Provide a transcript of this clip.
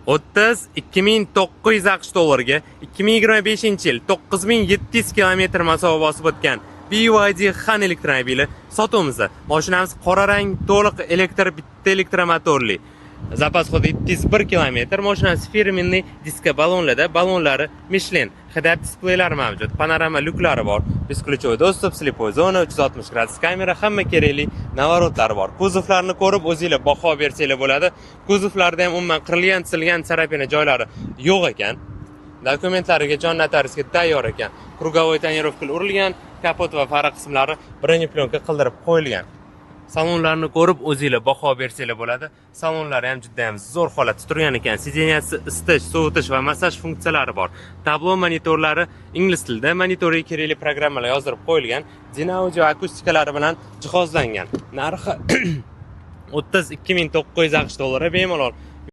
32.900 AQSh dollarga 2025-yil 9.700 kilometr masofa bosib o'tgan BYD Han elektromobili sotuvimizda. Mashinamiz qora rang, to'liq bitta elektromotorli. Zapas xodi 701 kilometr. Mashinamiz firmenniy diska balonlarda, balonlari Michelin. HDR displeylar mavjud. Panorama lyuklari bor. Beskluchovoy dostуп, slepoy zona, 360 gradus kamera, hamma kerakli navorotlari bor. Kuzovlarni ko'rib o'zingizlar baho bersanglar bo'ladi. Kuzovlarda ham umuman qirilgan, silgan, sarapina joylari yo'q ekan. Dokumentlariga jon notariusga tayyor ekan. Krugovoy tonirovka urilgan, kapot va fara qismlari birinchi plyonka qildirib qo'yilgan. Salonlarni ko'rib o'zingizlar baho bersanglar bo'ladi. Salonlari ham juda ham zo'r holatda turgan ekan. Sideniyasi isitish, sovutish va massaj funksiyalari bor. Tablo monitorlari ingliz tilida, monitoriga kerakli programmalar yozdirib qo'yilgan. Dinaaudio akustikalari bilan jihozlangan. Narxi 32.900 AQSh dollari bemalol